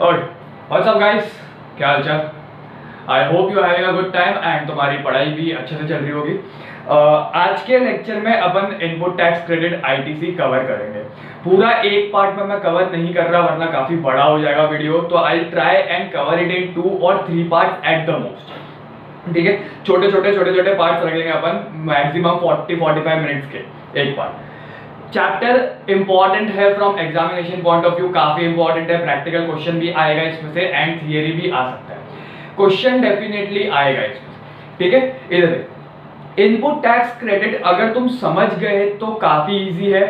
और what's up guys, क्या हाल चाल। I hope you having a good time and तुम्हारी पढ़ाई भी अच्छे से चल रही होगी। आज के लेक्चर में अपन input tax credit ITC cover करेंगे। पूरा एक पार्ट में मैं कवर नहीं कर रहा वरना काफी बड़ा हो जाएगा वीडियो, तो I try and cover it in 2 और 3 पार्ट्स एट द मोस्ट। ठीक है, छोटे छोटे पार्ट्स रखेंगे अपन, मैक्सिमम 40-45 मिनट्स के एक पार्ट। चैप्टर इंपॉर्टेंट है from examination point of view, काफी इंपॉर्टेंट है। प्रैक्टिकल क्वेश्चन भी आएगा इसमें से एंड थियरी भी आ सकता है। क्वेश्चन डेफिनेटली आएगा इसमें, ठीक है। इधर इनपुट टैक्स क्रेडिट अगर तुम समझ गए तो काफी इजी है,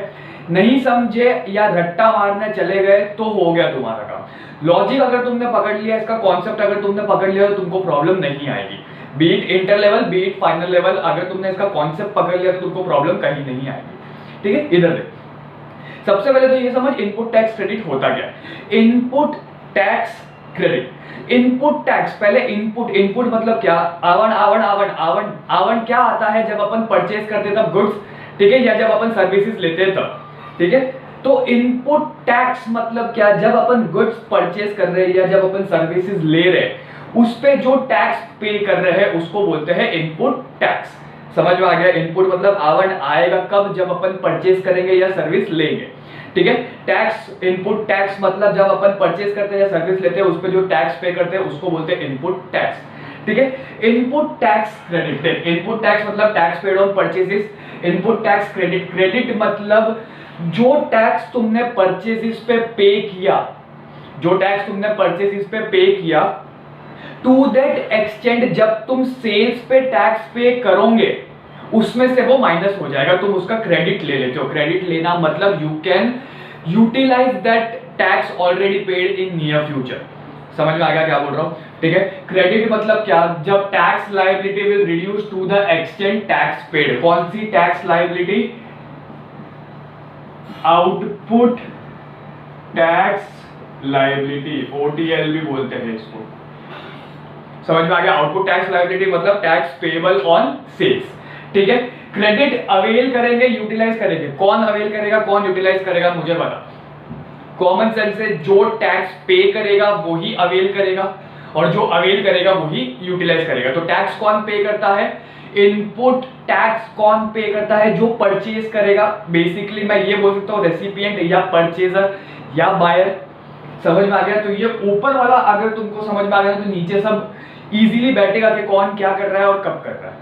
नहीं समझे या रट्टा मारने चले गए तो हो गया तुम्हारा काम। लॉजिक अगर तुमने पकड़ लिया, इसका कॉन्सेप्ट अगर तुमने पकड़ लिया तो तुमको प्रॉब्लम नहीं आएगी। Be it inter level, be it final level, अगर तुमने इसका कॉन्सेप्ट पकड़ लिया तो तुमको प्रॉब्लम कहीं नहीं आएगी। ठीक है, इधर देख, सबसे पहले तो ये समझ इनपुट टैक्स क्रेडिट होता क्या है। Input tax credit, input tax, पहले इनपुट मतलब क्या, आवण क्या आता है जब अपन परचेज करते तब गुड्स, ठीक है, या जब अपन सर्विसेज लेते तब, ठीक है। तो इनपुट टैक्स मतलब क्या, जब अपन गुड्स परचेज कर रहे हैं या जब अपन सर्विसेज ले रहे हैं उस पे जो टैक्स पे कर रहे हैं उसको बोलते हैं इनपुट टैक्स। समझ में आ गया। इनपुट मतलब आवरण आएगा कब, जब अपन परचेज करेंगे या सर्विस लेंगे, ठीक है। टैक्स, इनपुट टैक्स मतलब जब अपन परचेज करते हैं या सर्विस लेते हैं उस पे जो टैक्स पे करते हैं उसको बोलते हैं इनपुट टैक्स, ठीक है। Input tax credit, input tax मतलब tax paid on purchases. Input tax credit, credit मतलब जो टैक्स तुमने परचेजेस पे पे किया, जो टैक्स तुमने परचेजेस पे पे किया, टू दैट एक्सटेंड जब तुम सेल्स पे टैक्स पे करोगे उसमें से वो माइनस हो जाएगा, तुम उसका क्रेडिट ले लेते हो। क्रेडिट लेना मतलब you can utilise that tax already paid in near future. समझ में आ गया क्या बोल रहा हूं, ठीक है। क्रेडिट मतलब क्या, जब tax liability will reduce to the extent tax paid. कौन सी tax liability, output tax liability, OTL भी बोलते हैं इसको। समझ में आ गया। आउटपुट टैक्स लायबिलिटी मतलब टैक्स पेबल ऑन सेल्स, ठीक है। क्रेडिट अवेल करेंगे, यूटिलाइज करेंगे। कौन अवेल करेगा, कौन यूटिलाइज करेगा, मुझे पता। कॉमन सेंस से जो टैक्स पे करेगा वही अवेल करेगा और जो अवेल करेगा वही यूटिलाइज करेगा। तो टैक्स कौन पे करता है, इनपुट टैक्स कौन पे करता है, जो परचेज करेगा। बेसिकली मैं ये बोल सकता हूँ रेसिपिएंट या परचेजर या बायर। समझ में आ गया। तो ये ऊपर वाला अगर तुमको समझ में आ गया तो नीचे सब इजीली बैठेगा कि कौन क्या कर रहा है और कब कर रहा है,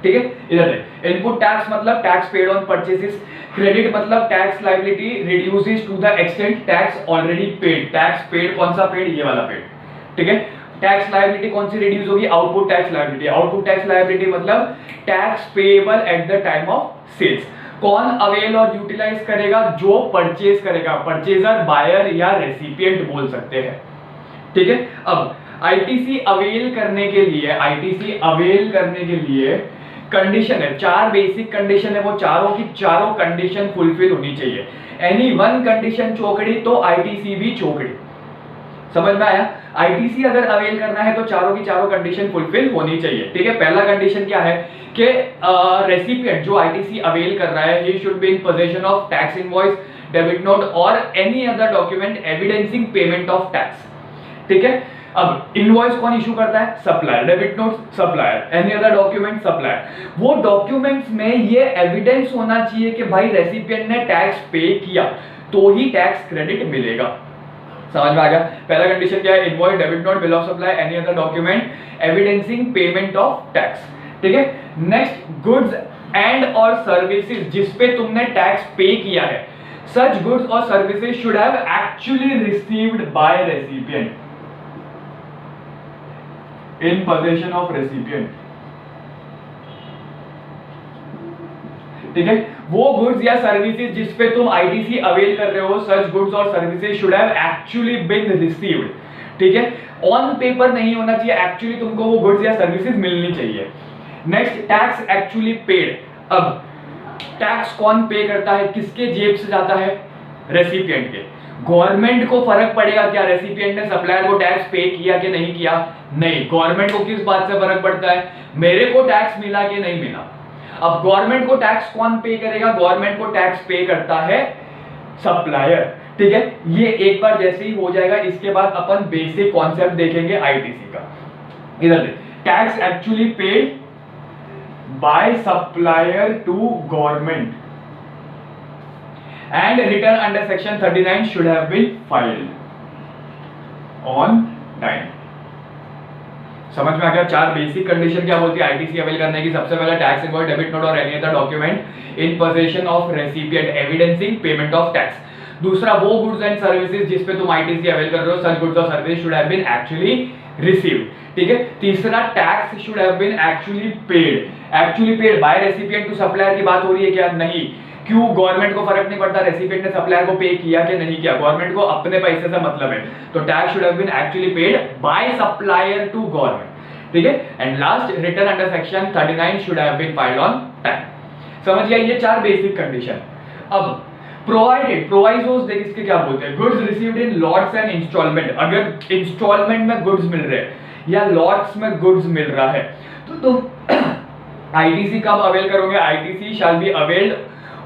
ठीक है। इधर है इनपुट टैक्स मतलब tax paid on purchases. Credit मतलब tax liability reduces to the extent tax already paid. Tax paid कौन सा पेड, ये वाला पेड, ठीक है। टैक्स लायबिलिटी कौन सी रिड्यूस होगी, output tax liability. Output tax liability मतलब tax payable at the time of sales. कौन अवेल और यूटिलाइज करेगा, जो परचेज करेगा। परचेजर, बायर या रेसिपिएंट बोल सकते हैं, ठीक है। अब आईटीसी अवेल करने के लिए, आईटीसी अवेल करने के लिए कंडीशन है, 4 बेसिक कंडीशन है, वो चारों की चारों कंडीशन फुलफिल होनी चाहिए। एनी वन कंडीशन चौकड़ी तो आईटीसी भी चौकड़ी। समझ में आया। आईटीसी अगर अवेल करना है तो चारों की चारों कंडीशन फुलफिल होनी चाहिए, ठीक है। पहला कंडीशन क्या है कि रेसिपिएंट जो आईटीसी अवेल कर रहा है, he should be in position of tax invoice, debit note और any other document evidencing payment of tax, ठीक है। अब इनवॉइस कौन इशू करता है, supplier. Debit note supplier, any other document supplier. वो डॉक्यूमेंट्स में ये एविडेंस होना चाहिए कि भाई रेसिपिएंट ने टैक्स पे किया तो ही टैक्स क्रेडिट मिलेगा। समझ में आ गया। पहला कंडीशन क्या है, invoice, debit note, bill of supply, any other document evidencing payment of tax, ठीक है। नेक्स्ट, गुड्स एंड और सर्विसेज जिस पे तुमने टैक्स पे किया है, सच गुड्स और services should have actually received bye recipient in possession of recipient, ठीक है। वो गुड्स या सर्विसेज जिस पे तुम आईटीसी अवेल कर रहे हो, सच गुड्स और services should have actually been received, ठीक है। ऑन पेपर नहीं होना चाहिए, एक्चुअली तुमको वो गुड्स या सर्विसेज मिलनी चाहिए। Next, tax actually paid. अब टैक्स कौन पे करता है, किसके जेब से जाता है, रेसिपिएंट के। गवर्नमेंट को फर्क पड़ेगा क्या रेसिपिएंट ने सप्लायर को टैक्स पे किया कि नहीं किया, नहीं। गवर्नमेंट को किस बात से फर्क पड़ता है, मेरे को टैक्स मिला कि नहीं मिला। अब गवर्नमेंट को टैक्स कौन पे करेगा, गवर्नमेंट को टैक्स पे करता है सप्लायर, ठीक है, ये एक बार जैसे ही हो जाएगा इसके बाद अपन बेसिक कॉन्सेप्ट देखेंगे आईटीसी का। इधर देख, tax actually paid by supplier to government and return under section 39 should have been filed on time. समझ में आ गया? चार बेसिक कंडीशन क्या बोलती है आईटीसी अवेल करने की। सबसे पहला, टैक्स इनवॉइस, डेबिट नोट और any other document in position of recipient evidencing payment of tax. दूसरा, वो गुड्स एंड सर्विसेज जिस पे तुम आईटीसी अवेल कर रहे हो, सच गुड्स और services should have been actually received. ठीक है। तीसरा, tax should have been actually paid. Actually paid by recipient to supplier की बात हो रही है क्या? नहीं। क्यों? गवर्नमेंट को फर्क नहीं पड़ता रेसिपिएंट ने सप्लायर को पे किया कि नहीं किया, गवर्नमेंट को अपने पैसे से मतलब है। तो tax should have been actually paid by supplier to government. ठीक है। And last, return under section 39 should have been filed on time. समझ गया? ये चार बेसिक कंडीशन। अब प्रोवाइडेड, प्रोवाइजोस देख इसके क्या बोलते हैं, goods received in lots and instalment. अगर इंस्टॉलमेंट में गुड्स मिल रहे हैं या लॉट्स में गुड्स मिल रहा है तो तुम आईटीसी कब अवेल करोगे? ITC shall be availed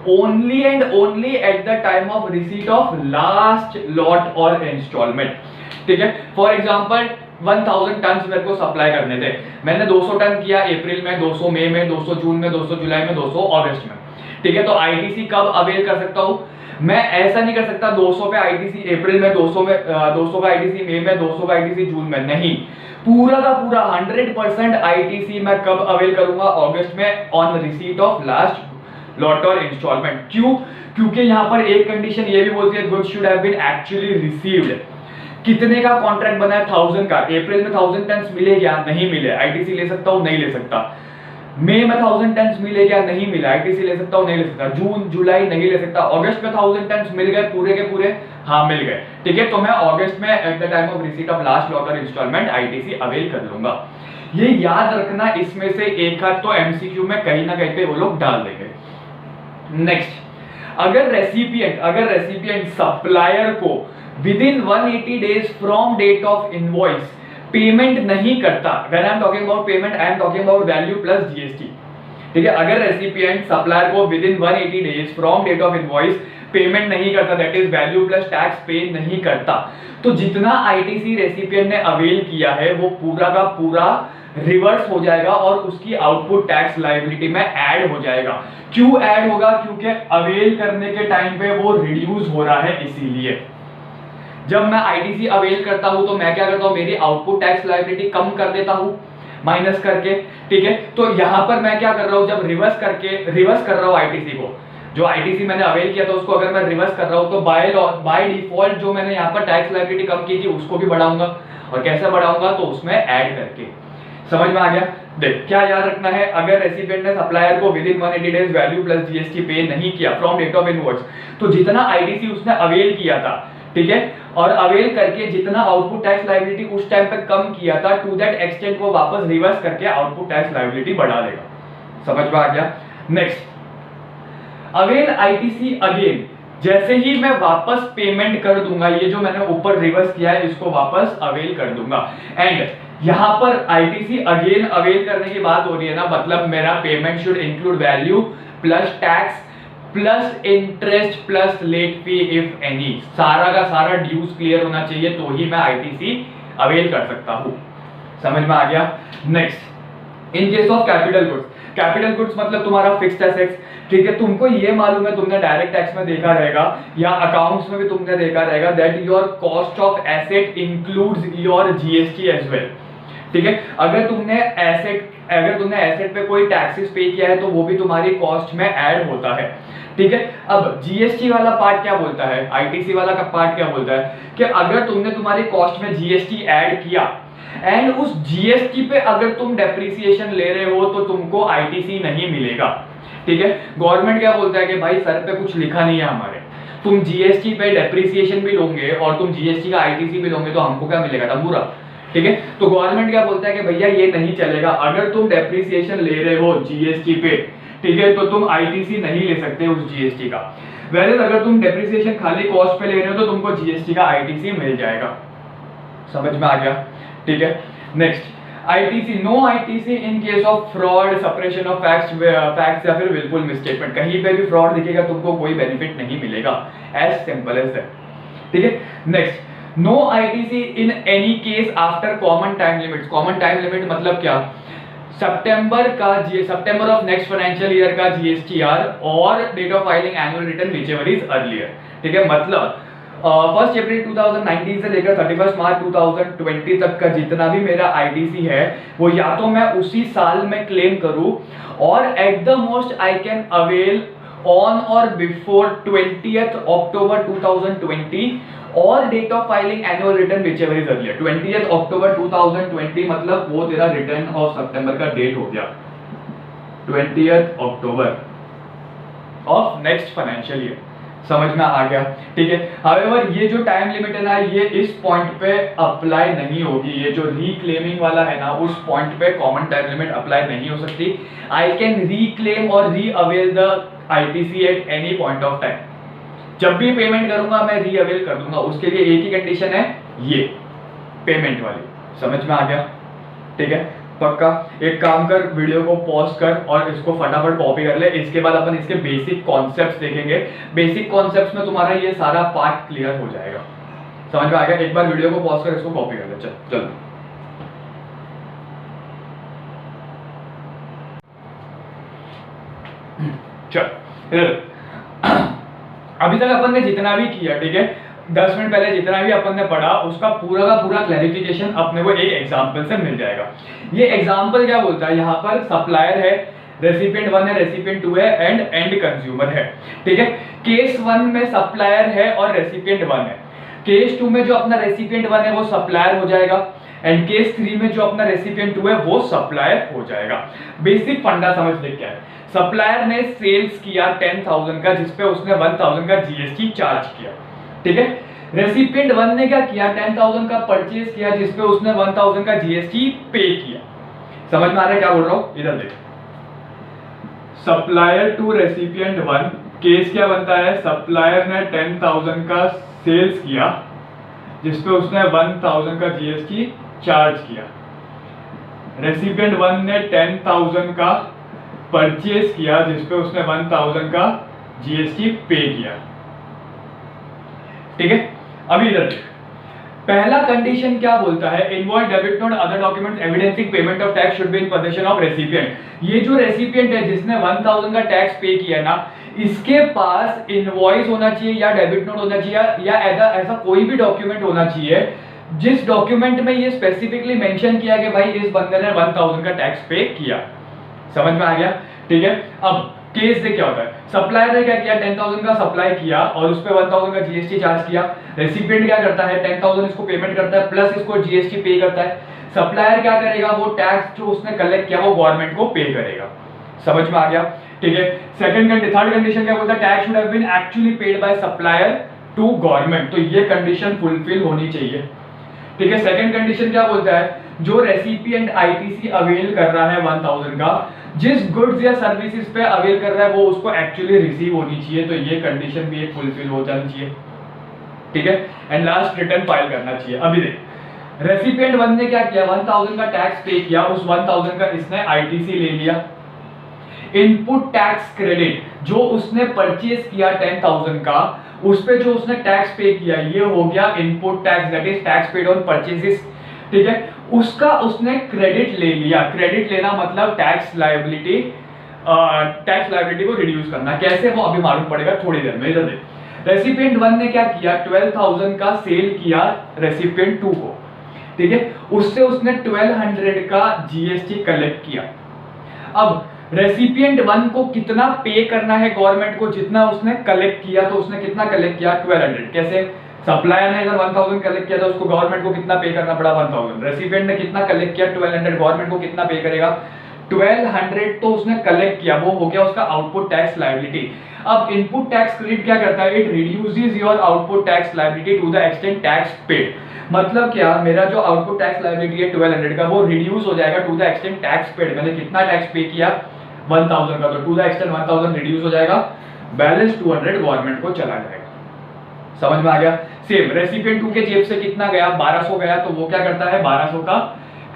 only and only eight the time of receipt of last lot और इंस्टॉलमेंट। ठीक है। फॉर एग्जांपल 1000 टन मेरे को सप्लाई करने थे, मैंने 200 टन किया अप्रैल में, 200 मई में, 200 जून में, 200 जुलाई में, 200 अगस्त में। ठीक है। तो आईटीसी कब अवेल कर सकता हूं? मैं ऐसा नहीं कर सकता 200 पे आईटीसी अप्रैल में, 200 का आईटीसी मई में, 200 का आईटीसी जून में, नहीं। पूरा का पूरा 100% आईटीसी मैं कब अवेल करूंगा? अगस्त में, on receipt of last lot और इंस्टॉलमेंट। क्यों? क्योंकि यहां पर एक कंडीशन ये भी बोलती है goods should have been actually received. कितने का कॉन्ट्रैक्ट बना है? 1000 का। अप्रैल में 1000 टन मिले क्या? नहीं मिले, आईटीसी ले सकता हूं? नहीं ले सकता। मई में 1000 टन मिले क्या? नहीं मिला, आईटीसी ले सकता हूं? नहीं ले सकता। जून जुलाई नहीं ले सकता। अगस्त में 1000 टन मिल गए पूरे के पूरे? हाँ मिल गए। ठीक है। तो मैं अगस्त में eight the time of receipt of last lot और इंस्टॉलमेंट आईटीसी अवेल कर लूंगा। ये याद रखना, इसमें से एक हाथ तो एमसीक्यू में कहीं ना कहीं पे वो लोग डाल देंगे। नेक्स्ट, अगर रेसिपिएंट सप्लायर को within 180 days from date of invoice payment नहीं करता, when I am talking about payment I am talking about value plus GST. ठीक है। अगर रेसिपिएंट सप्लायर को within 180 days from date of invoice payment नहीं करता, that is value plus tax pay नहीं करता, तो जितना आईटीसी रेसिपिएंट ने अवेल किया है वो पूरा का पूरा रिवर्स हो जाएगा और उसकी आउटपुट टैक्स लायबिलिटी में ऐड हो जाएगा। क्यों ऐड होगा? क्योंकि अवेल करने के टाइम पे वो रिड्यूस हो रहा है, इसीलिए। जब मैं आईटीसी अवेल करता हूं तो मैं क्या करता हूं, मेरी आउटपुट टैक्स लायबिलिटी कम कर देता हूं माइनस करके। ठीक है। तो यहां पर मैं क्या कर रहा हूं, जब रिवर्स कर रहा हूं आईटीसी को, जो आईटीसी मैंने अवेल किया था उसको अगर मैं रिवर्स कर रहा हूं तो बाय डिफॉल्ट जो मैंने यहां पर टैक्स लायबिलिटी कम की थी उसको भी बढ़ाऊंगा। और कैसे बढ़ाऊंगा? तो उसमें ऐड करके। समझ में आ गया? देख, क्या याद रखना है, अगर रेसिपिएंट ने सप्लायर को within 180 days value plus GST पे नहीं किया फ्रॉम डेट ऑफ इनवॉइस, तो जितना आईटीसी उसने अवेल किया था, ठीक है, और अवेल करके जितना आउटपुट टैक्स लायबिलिटी उस टाइम पे कम किया था, टू दैट एक्सटेंट वो वापस रिवर्स करके आउटपुट टैक्स लायबिलिटी बढ़ा देगा। समझ में आ गया? नेक्स्ट, अवेल आईटीसी अगेन, जैसे ही मैं वापस पेमेंट कर दूंगा, ये जो मैंने ऊपर रिवर्स किया है इसको वापस अवेल कर दूंगा। एंड यहां पर आईटीसी अगेन अवेल करने की बात हो रही है ना, मतलब मेरा payment should include value plus tax plus interest plus late fee if any. सारा का सारा ड्यूज क्लियर होना चाहिए तो ही मैं आईटीसी अवेल कर सकता हूं। समझ में आ गया? Next, in case of capital goods मतलब तुम्हारा फिक्स्ड एसेट्स। ठीक है। तुमको ये मालूम है, तुमने डायरेक्ट टैक्स में देखा रहेगा या अकाउंट्स में भी तुमने देखा रहेगा that your cost of asset includes your GST as well. ठीक है। अगर तुमने एसेट पे कोई टैक्सेस पे किया है तो वो भी तुम्हारी कॉस्ट में ऐड होता है। ठीक है। अब जीएसटी वाला पार्ट क्या बोलता है, आईटीसी वाला का पार्ट क्या बोलता है कि अगर तुमने तुम्हारी कॉस्ट में जीएसटी ऐड किया एंड उस जीएसटी पे अगर तुम डेप्रिसिएशन ले रहे हो तो तुमको आईटीसी नहीं मिलेगा। ठीक है। गवर्नमेंट क्या बोलता है कि भाई सर पे कुछ लिखा नहीं है हमारे, तुम जीएसटी पे डेप्रिसिएशन भी लोगे और तुम जीएसटी का आईटीसी भी लोगे तो हमको क्या मिलेगा? तंबूरा। ठीक है। तो गवर्नमेंट क्या बोलता है कि भैया ये नहीं चलेगा, अगर तुम डेप्रिसिएशन ले रहे हो जीएसटी पे, ठीक है, तो तुम आईटीसी नहीं ले सकते उस जीएसटी का। वैसे अगर तुम डेप्रिसिएशन खाली कॉस्ट पे ले रहे हो तो तुमको जीएसटी का आईटीसी मिल जाएगा। समझ में आ गया? ठीक है। Next, ITC, no ITC in case of fraud, suppression of facts या फिर विलफुल मिसस्टेटमेंट। कहीं पे भी फ्रॉड दिखेगा तुमको कोई बेनिफिट नहीं मिलेगा, एज सिंपल एज दैट। ठीक है। Next, no ITC in any case after common time limit. Common time limit मतलब क्या, September of next financial year का जीएसटीआर और date of filing annual return whichever is earlier. ठीक है, मतलब 1 अप्रैल 2019 से लेकर 31 मार्च 2020 तक का जितना भी मेरा आईटीसी है वो या तो मैं उसी साल में क्लेम करूं और at the most I can avail on और बिफोर 20th अक्टूबर 2020 और date of filing annual return whichever is earlier. 20th October 2020 मतलब वो तेरा रिटर्न ऑफ सितंबर का डेट हो गया, 20th October of next financial year. समझ में आ गया, ठीक है। हाउएवर ये जो टाइम लिमिट है ना, ये इस पॉइंट पे अप्लाई नहीं होगी। ये जो रीक्लेमिंग वाला है ना, उस पॉइंट पे कॉमन टाइम लिमिट अप्लाई नहीं हो सकती। आई कैन रीक्लेम और री avail the ITC at any point of time. जब भी पेमेंट करूंगा मैं री अवेल कर दूंगा। उसके लिए एक ही कंडीशन है, ये पेमेंट वाली। समझ में आ गया, ठीक है। पक्का एक काम कर, वीडियो को पॉज कर और इसको फटाफट कॉपी कर ले। इसके बाद अपन इसके बेसिक कॉन्सेप्ट्स देखेंगे। बेसिक कॉन्सेप्ट्स में तुम्हारा ये सारा पार्ट क्लियर हो जाएगा। समझ में आ गया? एक बार वीडियो को पॉज कर इसको कॉपी कर ले। चल चल चल अभी तक अपन ने जितना भी किया, ठीक है, 10 मिनट पहले जितना भी अपन ने पढ़ा उसका पूरा का पूरा क्लैरिफिकेशन अपने को एक एग्जांपल से मिल जाएगा। ये एग्जांपल क्या बोलता है, यहाँ पर सप्लायर है, रेसिपिएंट 1 है, रेसिपिएंट 2 है एंड एंड कंज्यूमर है। ठीक है, केस 1 में सप्लायर है और रेसिपिएंट 1 है। केस 2 में जो अपना रेसिपिएंट 1 है वो सप्लायर हो जाएगा एंड केस 3 में जो अपना रेसिपिएंट 2 है वो सप्लायर हो जाएगा। बेसिक फंडा समझ ले क्या है। सप्लायर ने सेल्स किया 10,000 का, जिसपे उसने 1,000 का जीएसटी चार्ज किया। ठीक है, रेसिपिएंट 1 ने क्या किया, 10,000 का परचेज किया, जिसपे उसने 1,000 का जीएसटी पे किया। समझ में आ रहा है क्या बोल रहा हूं? इधर देख, सप्लायर टू रेसिपिएंट 1, केस क्या बनता है, सप्लायर ने 10,000 का सेल्स किया जिसपे उसने 1,000 का जीएसटी चार्ज किया। रेसिपिएंट 1 ने 10,000 का परचेज किया जिसपे उसने 1,000 का जीएसटी पे किया। ठीक है, अभी इधर देख, पहला कंडीशन क्या बोलता है, invoice, debit note, other documents evidencing payment of tax should be in position of recipient. ये जो रेसिपिएंट है जिसने 1,000 का टैक्स पे किया ना, इसके पास इनवॉइस होना चाहिए या डेबिट नोट होना चाहिए या ऐसा कोई भी डॉक्यूमेंट होना चाहिए जिस डॉक्यूमेंट में ये स्पेसिफिकली मेंशन किया कि भाई इस बंदे ने 1,000 का टैक्स पे किया। समझ में आ गया? ठीक है, अब केस से क्या होता है, सप्लायर ने क्या किया, 10,000 का सप्लाई किया और उस पे 1,000 का जीएसटी चार्ज किया। रेसिपिएंट क्या करता है, 10,000 इसको पेमेंट करता है प्लस इसको जीएसटी पे करता है। सप्लायर क्या करेगा, वो टैक्स जो उसने कलेक्ट किया वो गवर्नमेंट को पे करेगा। समझ में आ गया? ठीक है, थर्ड कंडीशन क्या बोलता है, tax should have been actually paid by supplier to government. तो ये कंडीशन फुलफिल होनी चाहिए। ठीक है, सेकंड कंडीशन क्या बोलता है, जो रेसिपिएंट आईटीसी अवेल कर रहा है 1,000 का, जिस गुड्स या सर्विसेज पे अवेल कर रहा है वो उसको एक्चुअली रिसीव होनी चाहिए। तो ये कंडीशन भी एक फुलफिल हो जानी चाहिए। ठीक है, एंड लास्ट रिटर्न फाइल करना चाहिए। अभी देख, रेसिपिएंट 1 ने क्या किया, 1,000 का टैक्स पे किया, उस 1,000 का इसने आईटीसी ले लिया। इनपुट टैक्स क्रेडिट जो उसने परचेज किया 10,000 का, उस पे जो उसने टैक्स पे किया ये हो गया input tax, that is tax paid on purchases. ठीक है, उसका उसने क्रेडिट ले लिया। क्रेडिट लेना मतलब टैक्स लायबिलिटी को रिड्यूस करना। कैसे वो अभी मालूम पड़ेगा थोड़ी देर में। इधर देख, रेसिपिएंट 1 ने क्या किया, 12,000 का सेल किया रेसिपिएंट 2 को। ठीक है, उससे उसने 1,200 का जीएसटी कलेक्ट किया। अब रेसिपिएंट 1 को कितना पे करना है गवर्नमेंट को, जितना उसने कलेक्ट किया। तो उसने कितना कलेक्ट किया, 1,200। कैसे, सप्लायर ने अगर 1,000 कलेक्ट किया तो उसको गवर्नमेंट को कितना पे करना पड़ा, 1,000। रेसिपिएंट ने कितना कलेक्ट किया, 1,200। गवर्नमेंट को कितना पे करेगा, 1,200 तो उसने कलेक्ट किया, वो हो गया उसका आउटपुट टैक्स लायबिलिटी। अब इनपुट टैक्स क्रेडिट क्या करता है, it reduces your output tax liability to the extent tax paid. मतलब क्या, मेरा जो आउटपुट टैक्स लायबिलिटी है 1,200 का, वो रिड्यूस हो जाएगा to the extent tax paid. मैंने कितना टैक्स पे किया, 1,000 का, तो टू द एक्सटेंट 1,000 रिड्यूस हो जाएगा, बैलेंस 200 गवर्नमेंट को चला जाएगा। समझ में आ गया? सेम रेसिपिएंट 2 के जेब से कितना गया, 1,200 गया, तो वो क्या करता है, 1,200 का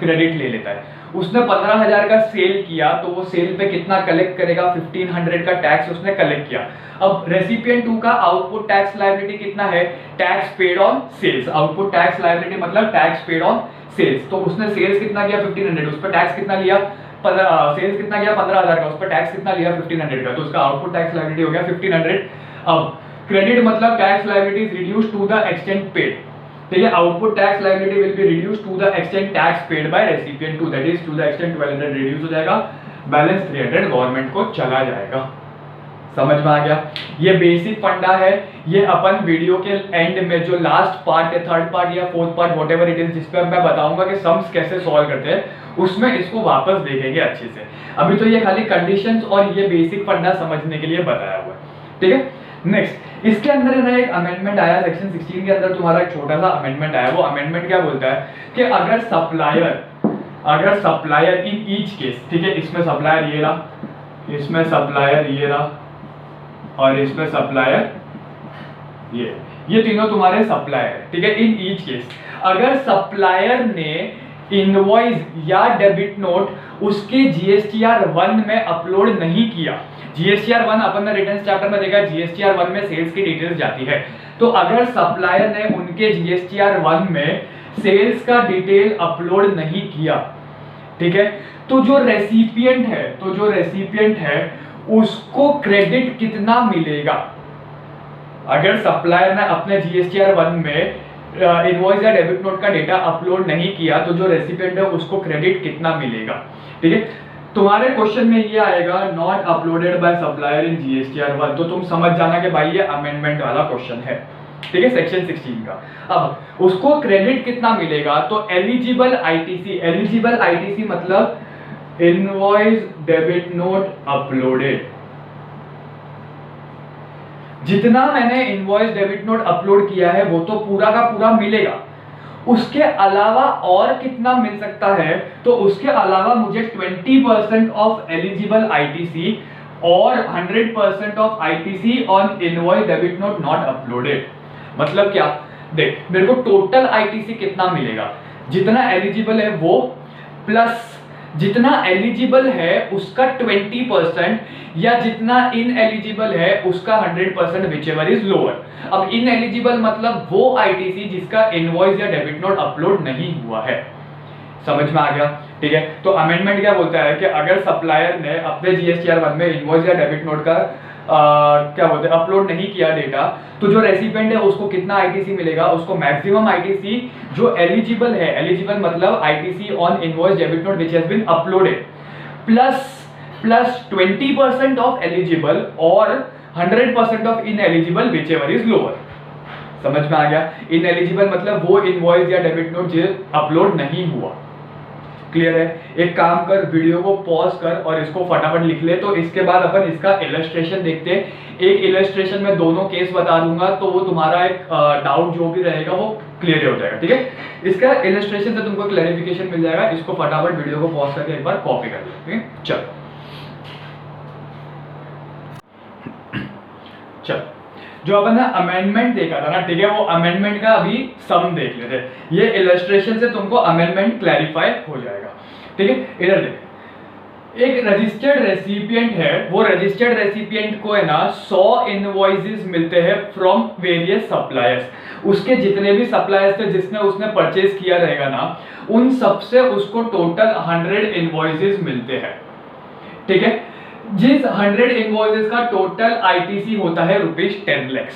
क्रेडिट ले लेता है। उसने 15,000 का सेल किया तो वो सेल पे कितना कलेक्ट करेगा, 1500 का टैक्स उसने कलेक्ट किया। अब रेसिपिएंट 2 का आउटपुट टैक्स लायबिलिटी कितना है, tax paid on sales. Output tax liability मतलब टैक्स पेड ऑन सेल्स। तो उसने सेल्स कितना किया 1500, उस पर टैक्स कितना लिया, सेल्स कितना किया 15,000 का, उस पर टैक्स कितना लिया 1500 का, तो उसका आउटपुट टैक्स लायबिलिटी हो गया 1500। अब क्रेडिट मतलब tax liability is reduced to the extent paid, ठीक है। Output tax liability will be reduced to the extent tax paid by recipient 2, that is to the extent 1200 reduce हो जाएगा, balance 300 government को चला जाएगा। समझ में आ गया? ये बेसिक फंडा है। ये अपन वीडियो के एंड में जो लास्ट पार्ट है, थर्ड पार्ट या fourth part whatever it is, जिस पे मैं बताऊंगा कि सम्स कैसे सॉल्व करते हैं, उसमें इसको वापस देखेंगे अच्छे से। अभी तो ये खाली कंडीशंस और ये बेसिक फंडा समझने के लिए बताया हुआ है, ठीक है। नेक्स्ट, इसके अंदर है ना एक अमेंडमेंट आया सेक्शन 16 के अंदर, तुम्हारा एक छोटा सा अमेंडमेंट आया। वो अमेंडमेंट क्या बोलता है कि अगर सप्लायर इन ईच केस, ठीक है, इसमें सप्लायर ये रहा, इसमें सप्लायर ये रहा और इसमें सप्लायर ये तीनों तुम्हारे सप्लायर, ठीक है। इन ईच केस अगर सप्लायर ने इनवॉइस या डेबिट नोट उसके जीएसटीआर 1 में अपलोड नहीं किया, जीएसटीआर 1 अपन ने रिटर्न चैप्टर में देखा, जीएसटीआर 1 में सेल्स की डिटेल्स जाती है, तो अगर सप्लायर ने उनके जीएसटीआर 1 में सेल्स का डिटेल अपलोड नहीं किया, ठीक है, तो जो रेसिपिएंट है उसको क्रेडिट कितना मिलेगा। अगर सप्लायर ने अपने जीएसटीआर 1 में इनवॉइस या डेबिट नोट का डेटा अपलोड नहीं किया तो जो रेसिपिएंट है उसको क्रेडिट कितना मिलेगा, ठीक है। तुम्हारे क्वेश्चन में ये आएगा not uploaded by supplier in GSTR 1, तो तुम समझ जाना कि भाई ये अमेंडमेंट वाला क्वेश्चन है, ठीक है, सेक्शन 16 का। अब उसको क्रेडिट कितना मिलेगा, तो एलिजिबल आईटीसी मतलब इनवॉइस डेबिट नोट अपलोडेड, जितना मैंने इनवॉइस डेबिट नोट अपलोड किया है वो तो पूरा का पूरा मिलेगा। उसके अलावा और कितना मिल सकता है, तो उसके अलावा मुझे 20% ऑफ एलिजिबल आईटीसी और 100% of ITC on invoice debit note not uploaded. मतलब क्या, देख मेरे को टोटल आईटीसी कितना मिलेगा, जितना एलिजिबल है वो प्लस जितना एलिजिबल है उसका 20% या जितना इनएलिजिबल है उसका 100%, व्हिचएवर इज लोअर। अब इनएलिजिबल मतलब वो आईटीसी जिसका इनवॉइस या डेबिट नोट अपलोड नहीं हुआ है। समझ में आ गया, ठीक है। तो अमेंडमेंट क्या बोलता है कि अगर सप्लायर ने अपने जीएसटीआर 1 में इनवॉइस या डेबिट नोट का क्या बोलते हैं अपलोड नहीं किया डेटा, तो जो रेसिपिएंट है उसको कितना आईटीसी मिलेगा, उसको मैक्सिमम आईटीसी जो एलिजिबल है, एलिजिबल मतलब ITC on invoice debit note which has been uploaded plus 20% of eligible और 100% of ineligible whichever is lower. समझ में आ गया? इनएलिजिबल मतलब वो इनवॉइस या डेबिट नोट जो अपलोड नहीं हुआ। क्लियर है? एक काम कर, वीडियो को पॉज कर और इसको फटाफट लिख ले, तो इसके बाद अपन इसका इलस्ट्रेशन देखते हैं। एक इलस्ट्रेशन में दोनों केस बता दूंगा तो वो तुम्हारा एक डाउट जो भी रहेगा वो क्लियर हो जाएगा, ठीक है। इसका इलस्ट्रेशन से तुमको क्लैरिफिकेशन मिल जाएगा। इसको फटाफट वीडियो को पॉज करके एक बार कॉपी कर लो, ठीक है। चल जो अपन ने अमेंडमेंट देखा था ना, ठीक है, वो अमेंडमेंट का अभी सम देख लेते हैं। ये इलस्ट्रेशन से तुमको अमेंडमेंट क्लैरिफाई हो जाएगा, ठीक है। इधर देख, एक रजिस्टर्ड रेसिपिएंट है, वो रजिस्टर्ड रेसिपिएंट को है ना 100 इनवॉइसेस मिलते हैं फ्रॉम वेरियस सप्लायर्स। उसके जितने भी सप्लायर्स थे जिसने उसने परचेज किया रहेगा ना, उन सबसे उसको टोटल 100 इनवॉइसेस मिलते हैं, ठीक है। जिस 100 इनवॉइसेस का टोटल आईटीसी होता है ₹10 लाख।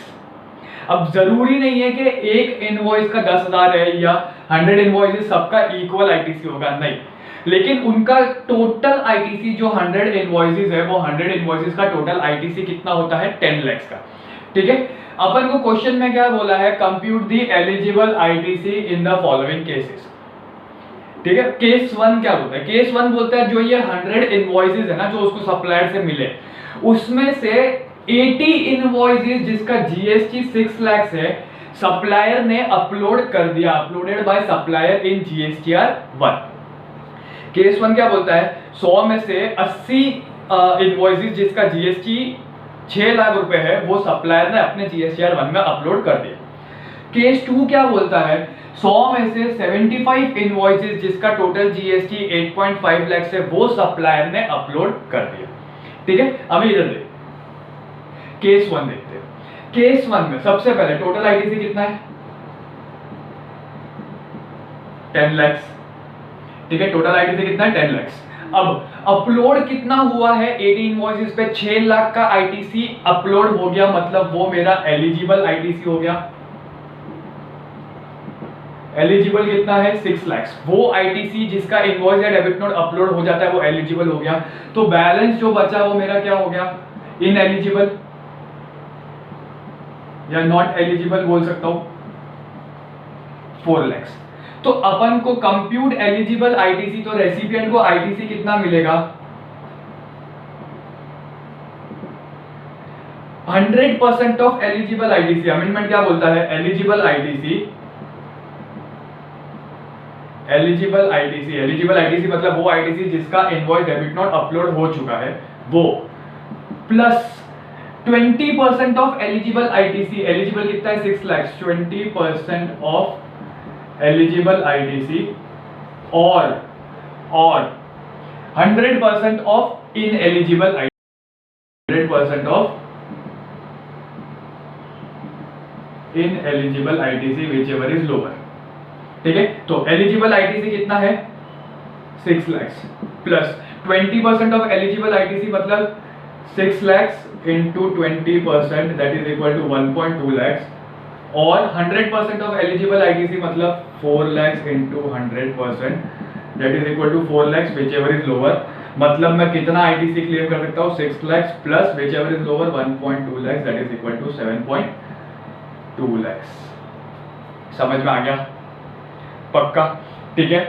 अब जरूरी नहीं है कि एक इनवॉइस का 10,000 है या 100 इनवॉइसेस सबका इक्वल आईटीसी होगा, नहीं, लेकिन उनका टोटल आईटीसी जो 100 इनवॉइसेस है वो 100 इनवॉइसेस का टोटल आईटीसी कितना होता है 10 लाख का, ठीक है। अपन को क्वेश्चन में क्या बोला है, compute the eligible ITC in the following cases, ठीक है। केस 1 क्या बोलता है, केस 1 बोलता है जो ये 100 इनवॉइसेस है ना जो उसको सप्लायर से मिले, उसमें से 80 इनवॉइसेस जिसका जीएसटी 6 लाख है सप्लायर ने अपलोड कर दिया, uploaded by supplier in GSTR 1। Case 1 क्या बोलता है, 100 में से 80 इनवॉइसेस जिसका जीएसटी 6 लाख रुपए है वो सप्लायर ने अपने जीएसटीआर 1 में अपलोड कर दिया। केस 2 क्या बोलता है, 100 में से 75 इनवॉइसेस जिसका टोटल जीएसटी 8.5 लाख है वो सप्लायर ने अपलोड कर दिया। ठीक है, अभी इधर देख, केस 1 देखते हैं। केस 1 में सबसे पहले टोटल आईटीसी कितना है, 10 लाख। ठीक है, टोटल आईटीसी कितना है, 10 लाख। अब अपलोड कितना हुआ है, 80 इनवॉइसेस पे 6 लाख का आईटीसी अपलोड हो गया, मतलब वो मेरा एलिजिबल आईटीसी हो गया। एलिजिबल कितना है, 6 लाख। वो आईटीसी जिसका इनवॉइस या डेबिट नोट अपलोड हो जाता है वो एलिजिबल हो गया। तो बैलेंस जो बचा वो मेरा क्या हो गया, इनएलिजिबल या नॉट एलिजिबल बोल सकता हूं, 4 लाख। तो अपन को कंप्यूट एलिजिबल आईटीसी, तो रेसिपिएंट को आईटीसी कितना मिलेगा, 100% ऑफ एलिजिबल आईटीसी। अमेंडमेंट क्या बोलता है, एलिजिबल आईटीसी, एलिजिबल आईटीसी मतलब वो आईटीसी जिसका इनवॉइस डेबिट नोट अपलोड हो चुका है वो, plus 20% of eligible ITC. Eligible कितना है, 6 लाख, 20% ऑफ एलिजिबल आईटीसी और 100% of ineligible ITC, 100% of ineligible ITC whichever is lower. ठीक है, तो एलिजिबल आईटीसी कितना है, 6 lakh plus 20% of eligible ITC मतलब 6 lakh into 20% that is equal to 1.2 lakh और 100% ऑफ एलिजिबल आईटीसी मतलब 4 lakh into 100% that is equal to 4 lakh whichever is lower. मतलब मैं कितना आईटीसी क्लेम कर सकता हूँ, 6 lakh plus whichever is lower 1.2 lakh that is equal to 7.2 lakh. समझ में आ गया, पक्का। ठीक है,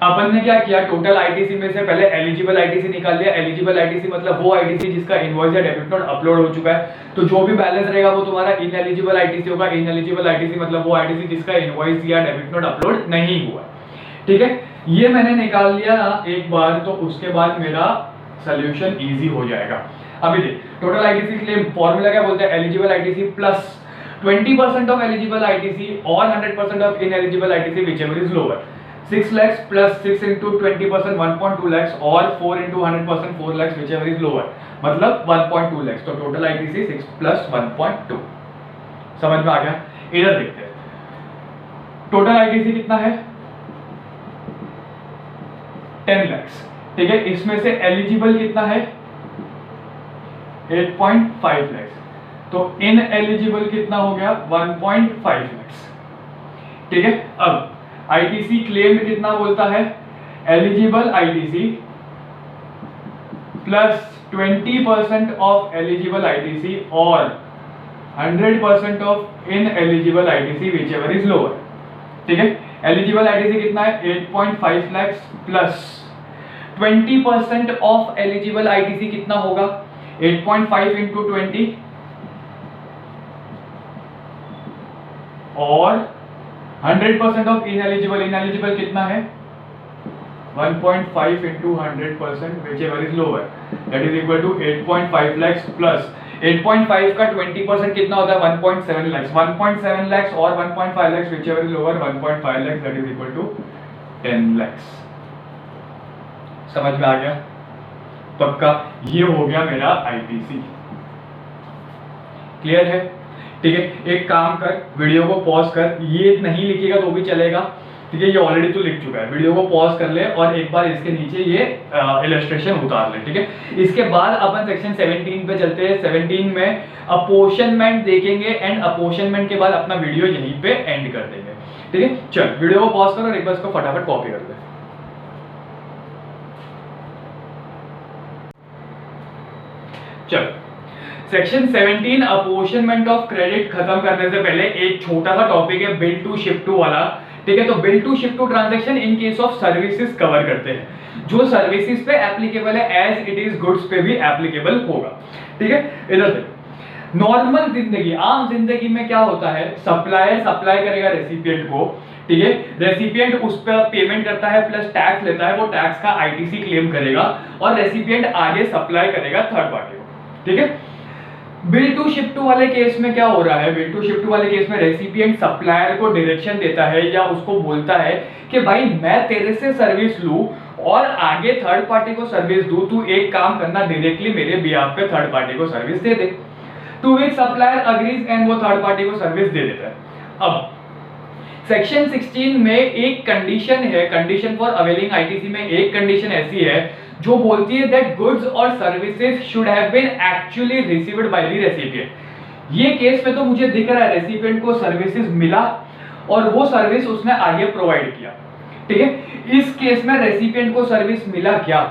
अपन ने क्या किया, टोटल आईटीसी में से पहले एलिजिबल आईटीसी निकाल लिया। एलिजिबल आईटीसी मतलब वो आईटीसी जिसका इनवॉइस या डेबिट नोट अपलोड हो चुका है। तो जो भी बैलेंस रहेगा वो तुम्हारा इनएलिजिबल आईटीसी होगा। इनएलिजिबल आईटीसी मतलब वो आईटीसी जिसका इनवॉइस या डेबिट नोट अपलोड नहीं हुआ। ठीक है, ये मैंने निकाल लिया एक बार, तो उसके बाद मेरा सोल्यूशन इजी हो जाएगा। अभी देख, टोटल आईटीसी क्लेम फॉर्मूला क्या बोलता है, eligible ITC plus 20% of eligible ITC और 100% of ineligible ITC whichever is lower. 6 lakh plus 6 into 20% 1.2 lakh और 4 into 100% 4 lakh whichever is lower मतलब 1.2 लाख। तो टोटल आईटीसी 6 प्लस 1.2। समझ में आ गया। इधर देखते हैं टोटल आईटीसी कितना है, 10 लाख। ठीक है, इसमें से एलिजिबल कितना है, 8.5 लाख। तो इनएलिजिबल कितना हो गया, 1.5 लाख। ठीक है, अब आईटीसी क्लेम कितना बोलता है, eligible ITC plus 20% of eligible ITC और 100% of ineligible ITC whichever is lower. ठीक है, एलिजिबल आईटीसी कितना है, 8.5 lakh plus 20% of eligible ITC कितना होगा, 8.5 इंटू 20 और 100% ऑफ इनएलिजिबल। इनएलिजिबल कितना है, 1.5 into 100% whichever is lower that is equal to 8.5 lakh plus 8.5 का 20% कितना होता है, 1.7 लाख। 1.7 लाख और 1.5 lakh whichever is lower 1.5 lakh that is equal to 10 lakh. समझ में आ गया, पक्का। ये हो गया मेरा आईटीसी। क्लियर है। ठीक है, एक काम कर, वीडियो को पॉज कर, ये नहीं लिखेगा तो भी चलेगा। ठीक है, ये ऑलरेडी तो लिख चुका है। वीडियो को पॉज कर ले और एक बार इसके नीचे ये इलस्ट्रेशन उतार ले। ठीक है, इसके बाद अपन सेक्शन 17 पे चलते हैं। 17 में अपोर्शनमेंट देखेंगे एंड अपोर्शनमेंट के बाद अपना वीडियो यहीं पे एंड कर देंगे। ठीक है, चल वीडियो को पॉज कर और एक बार इसको फटाफट कॉपी कर ले। चल, सेक्शन 17 अपोर्शनमेंट ऑफ क्रेडिट खत्म करने से पहले एक छोटा सा टॉपिक है बिल टू शिप टू वाला। ठीक है, तो bill to ship to transaction in case of services cover करते हैं। जो सर्विसेज पे एप्लीकेबल है एज इट इज गुड्स पे भी एप्लीकेबल होगा। ठीक है, इधर देखो, नॉर्मल जिंदगी, आम जिंदगी में क्या होता है, सप्लायर सप्लाई करेगा रेसिपिएंट को। ठीक है, रेसिपिएंट उस पर पेमेंट करता है प्लस टैक्स लेता है, वो टैक्स का आईटीसी क्लेम करेगा और रेसिपिएंट आगे सप्लाई करेगा थर्ड पार्टी को। ठीक है, बिल टू शिप टू वाले केस में क्या हो रहा है, बिल टू शिप टू वाले केस में रेसिपिएंट सप्लायर को डायरेक्शन देता है या उसको बोलता है कि भाई मैं तेरे से सर्विस लूं और आगे थर्ड पार्टी को सर्विस दूं, तू एक काम करना डायरेक्टली मेरे बिहाफ पे थर्ड पार्टी को सर्विस दे दे। To which supplier agrees and वो थर्ड पार्टी को सर्विस दे देता है। अब सेक्शन 16 में एक कंडीशन है, कंडीशन फॉर अवेलिंग आईटीसी में एक कंडीशन ऐसी है जो बोलती है दैट गुड्स और services should have been actually received by the recipient. ये केस में तो मुझे दिख रहा है रेसिपिएंट को सर्विसेज मिला और वो सर्विस उसने आगे प्रोवाइड किया, ठीक है। इस केस में रेसिपिएंट को सर्विस मिला क्या?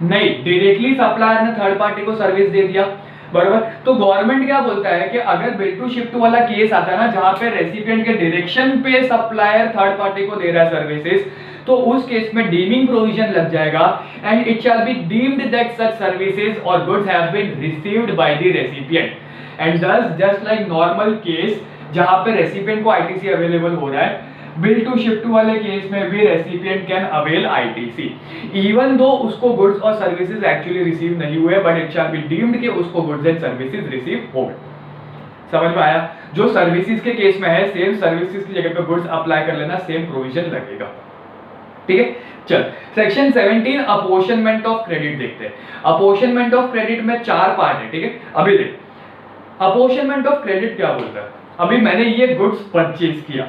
नहीं, डायरेक्टली सप्लायर ने थर्ड पार्टी को सर्विस दे दिया, बराबर। तो गवर्नमेंट क्या बोलता है कि अगर बिल टू शिप टू वाला केस आता है ना जहां पे रेसिपिएंट के डायरेक्शन पे सप्लायर थर्ड पार्टी को दे रहा है सर्विसेज, तो उस केस में डीमिंग प्रोविजन लग जाएगा and it shall be deemed that such services और goods have been received by the recipient and thus just like normal case जहां पे रेसिपिएंट को आईटीसी अवेलेबल हो रहा है, बिल टू शिप टू वाले केस में भी recipient can avail ITC even though उसको गुड्स और सर्विसेज एक्चुअली रिसीव नहीं हुए, but it shall be deemed कि उसको गुड्स एंड सर्विसेज रिसीव हो गए। समझ में आया? जो सर्विसेज के केस में है सेम सर्विसेज की जगह पे गुड्स अप्लाई कर लेना, सेम प्रोविजन लगेगा, ठीक है। चल सेक्शन 17 अपोर्शनमेंट ऑफ क्रेडिट देखते हैं। अपोर्शनमेंट ऑफ क्रेडिट में 4 पार्ट है, ठीक है। अभी देख अपोर्शनमेंट ऑफ क्रेडिट क्या बोलता है। अभी मैंने ये गुड्स परचेज किया,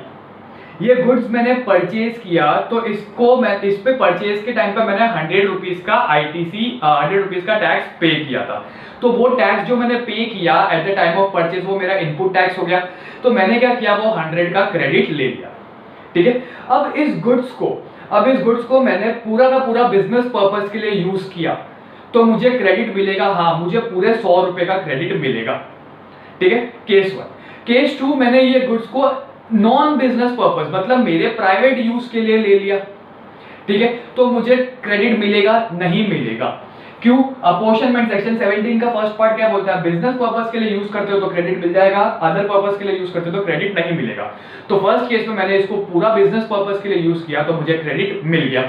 ये गुड्स मैंने परचेज किया, तो इसको मैं इस पे परचेज के टाइम पे मैंने 100 रुपीज का आईटीसी 100 रुपीज का टैक्स पे किया था। तो वो टैक्स जो मैंने पे किया eight the time of purchase वो मेरा इनपुट टैक्स हो गया। तो मैंने क्या किया, वो 100 का क्रेडिट ले लिया, ठीक है। अब इस गुड्स को मैंने पूरा का पूरा बिजनेस पर्पस के लिए यूज किया, तो मुझे क्रेडिट मिलेगा, हाँ मुझे पूरे 100 रुपए का क्रेडिट मिलेगा, ठीक है। केस 1। केस 2, मैंने ये गुड्स को नॉन बिजनेस पर्पस मतलब मेरे प्राइवेट यूज के लिए ले लिया, ठीक है, तो मुझे क्रेडिट मिलेगा नहीं मिलेगा। क्यों? अपोर्शनमेंट सेक्शन 17 का फर्स्ट पार्ट क्या बोलता है, बिजनेस पर्पस के लिए यूज करते हो तो क्रेडिट मिल जाएगा, अदर पर्पस के लिए यूज करते हो तो क्रेडिट नहीं मिलेगा। तो फर्स्ट केस में मैंने इसको पूरा बिजनेस पर्पस के लिए यूज किया तो मुझे क्रेडिट मिल गया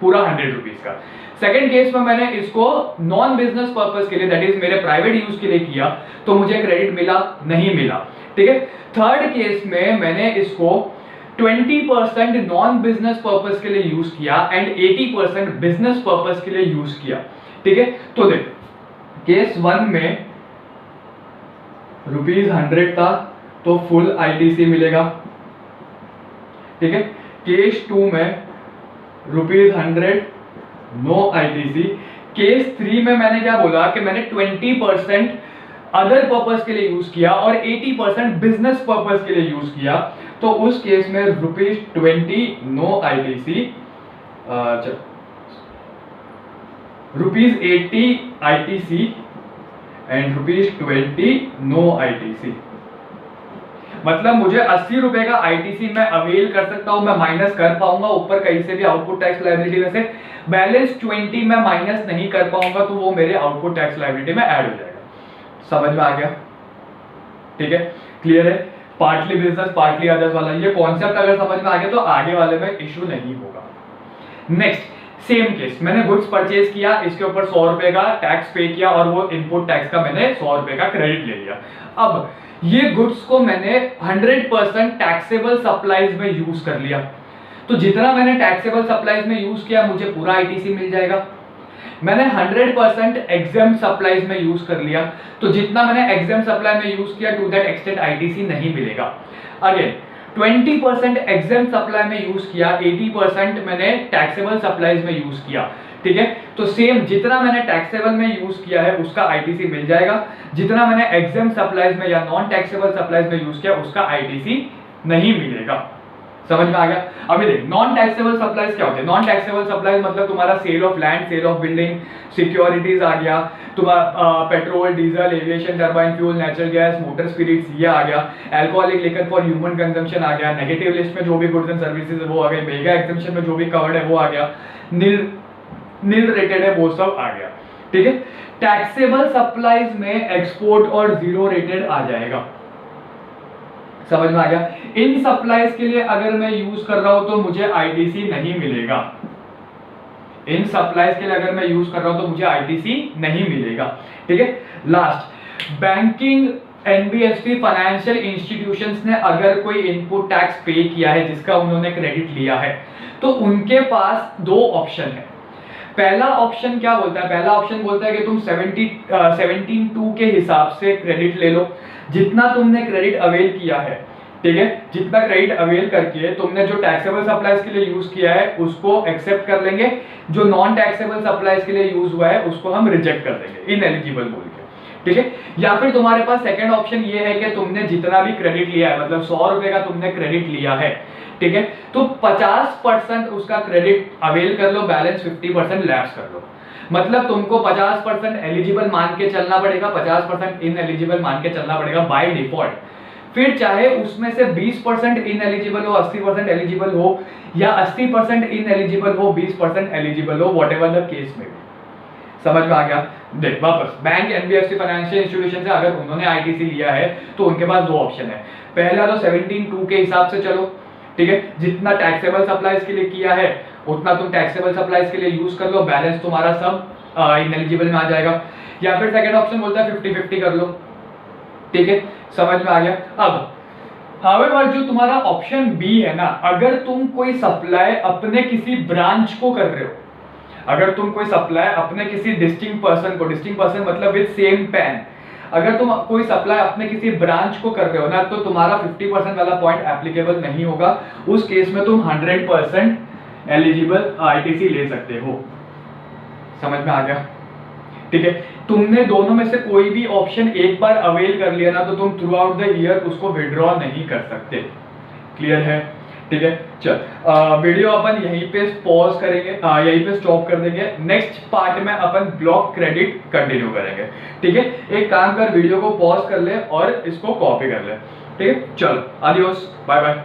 पूरा 100 रुपीज का। सेकेंड केस में मैंने इसको नॉन बिजनेस पर्पस के लिए दैट इज मेरे प्राइवेट यूज के लिए किया तो मुझे क्रेडिट मिला नहीं मिला, ठीक है। थर्ड केस में मैंने इसको 20% नॉन बिजनेस पर्पस के लिए यूज किया एंड 80% बिजनेस पर्पस के लिए यूज किया, ठीक है। तो देख केस 1 में ₹100 था तो फुल आईटीसी मिलेगा, ठीक है। केस 2 में ₹100 नो आईटीसी। केस 3 में मैंने क्या बोला कि मैंने 20% अदर पर्पस के लिए यूज किया और 80% बिजनेस पर्पस के लिए यूज किया, तो उस केस में ₹20 no ITC, ₹80 ITC and ₹20 no ITC. मतलब मुझे 80 रुपए का आईटीसी मैं अवेल कर सकता हूं, मैं माइनस कर पाऊंगा ऊपर कहीं से भी आउटपुट टैक्स लायबिलिटी में से, बैलेंस 20 मैं माइनस नहीं कर पाऊंगा तो वो मेरे आउटपुट टैक्स लायबिलिटी में ऐड हो जाएगा। समझ में आ गया? ठीक है, क्लियर है? पार्टली बिजनेस पार्टली अदर्स वाला ये कॉन्सेप्ट अगर समझ में आ गया तो आगे वाले में इश्यू नहीं होगा। नेक्स्ट सेम केस, मैंने गुड्स परचेज किया, इसके ऊपर 100 रुपए का टैक्स पे किया और वो इनपुट टैक्स का मैंने 100 रुपए का क्रेडिट ले लिया। अब ये गुड्स को मैंने 100% टैक्सेबल सप्लाईज में यूज कर लिया, तो जितना मैंने टैक्सेबल सप्लाईज में यूज किया मुझे पूरा आईटीसी मिल जाएगा। मैंने 100% एग्जेम्प्ट सप्लाईज में यूज कर लिया, तो जितना मैंने एग्जेम्प्ट सप्लाई में यूज किया टू दैट एक्सटेंट आईटीसी नहीं मिलेगा। अगेन 20% एग्जेम्प्ट सप्लाई में यूज किया, 80% मैंने टैक्सेबल सप्लाईज में यूज किया, ठीक है। तो सेम जितना मैंने टैक्सेबल में यूज किया है उसका आईटीसी मिल जाएगा, जितना मैंने एग्जेम्प्ट सप्लाईज में या नॉन टैक्सेबल सप्लाईज में यूज किया उसका आईटीसी नहीं मिलेगा। समझ में आ गया? अभी देख नॉन टैक्सेबल सप्लाईज क्या होते हैं। नॉन टैक्सेबल सप्लाईज मतलब तुम्हारा sale of land, sale of building, securities आ गया, तुम्हारा petrol, diesel, aviation, turbine fuel, natural gas, motor spirits ये आ गया, alcoholic liquor for human consumption आ गया, नेगेटिव लिस्ट में जो भी गुड्स एंड सर्विसेज है वो आ गए, मेगा एग्जेम्पशन में जो भी कवर्ड है वो आ गया, नील रेटेड है वो सब आ गया, ठीक है। टैक्सेबल सप्लाईज में एक्सपोर्ट और जीरो रेटेड आ जाएगा। समझ में आ गया? इन सप्लाईज के लिए अगर मैं यूज कर रहा हूं तो मुझे आईटीसी नहीं मिलेगा। इन सप्लाईज के लिए अगर मैं यूज कर रहा हूं तो मुझे आईटीसी नहीं मिलेगा, ठीक है। Last banking, NBFC, financial institutions ने अगर कोई इनपुट टैक्स पे किया है जिसका उन्होंने क्रेडिट लिया है, तो उनके पास दो ऑप्शन है। पहला ऑप्शन क्या बोलता है? पहला ऑप्शन बोलता है कि तुम 17(2) के हिसाब से क्रेडिट ले लो, जितना तुमने क्रेडिट अवेल किया है, ठीक है, जितना क्रेडिट अवेल करके तुमने जो टैक्सेबल सप्लाईज के लिए यूज किया है उसको एक्सेप्ट कर लेंगे, जो नॉन टैक्सेबल सप्लाईज के लिए यूज हुआ है उसको हम रिजेक्ट कर देंगे, इनएलिजिबल बोल के, ठीक है। या फिर तुम्हारे पास सेकंड ऑप्शन ये है कि तुमने जितना भी क्रेडिट लिया है, मतलब 100 रुपए का तुमने क्रेडिट लिया है, ठीक है, तो 50% उसका क्रेडिट अवेल कर लो, बैलेंस 50% लैप्स कर लो। मतलब तुमको 50% एलिजिबल मान के चलना पड़ेगा, 50% इनएलिजिबल मान के चलना पड़ेगा बाय डिफॉल्ट। फिर चाहे उसमें से 20% इनएलिजिबल हो, 80% एलिजिबल हो, या 80% इनएलिजिबल हो, 20% एलिजिबल हो, व्हाटएवर द केस में। समझ में आ गया? देख वापस, बैंक, एनबीएफसी, फाइनेंशियल इंस्टीट्यूशन से अगर उन्होंने आईटीसी लिया है तो उनके पास दो ऑप्शन है। पहला तो 17(2) के हिसाब से चलो, ठीक है, जितना टैक्सेबल सप्लाईज के लिए किया है उतना तुम टैक्सेबल सप्लाईज के लिए यूज कर लो, बैलेंस तुम्हारा सब इनएलिजिबल में आ जाएगा। या फिर सेकंड ऑप्शन बोलता है 50-50 कर लो, ठीक है, समझ में आ गया। अब हावेवर जो तुम्हारा ऑप्शन बी है ना, अगर तुम कोई सप्लाई अपने किसी ब्रांच को कर रहे हो, अगर तुम कोई सप्लाई अपने किसी डिस्टिंक्ट पर्सन को, डिस्टिंक्ट पर्सन मतलब विद सेम पैन, अगर तुम कोई सप्लाई अपने किसी ब्रांच को कर रहे हो ना, तो तुम्हारा 50% वाला पॉइंट एप्लीकेबल नहीं होगा। उस केस में तुम 100% एलिजिबल आईटीसी ले सकते हो। समझ में आ गया? ठीक है, तुमने दोनों में से कोई भी ऑप्शन एक बार अवेल कर लिया ना, तो तुम थ्रू आउट द ईयर उसको विड्रॉ नहीं कर सकते। क्लियर है? ठीक है, चल वीडियो अपन यहीं पे पॉज करेंगे, यहीं पे स्टॉप कर देंगे। नेक्स्ट पार्ट में अपन ब्लॉक क्रेडिट कंटिन्यू करेंगे। ठीक है, एक काम कर, वीडियो को पॉज कर ले और इसको कॉपी कर ले। ठीक है, चलो, आदियोस, बाय बाय।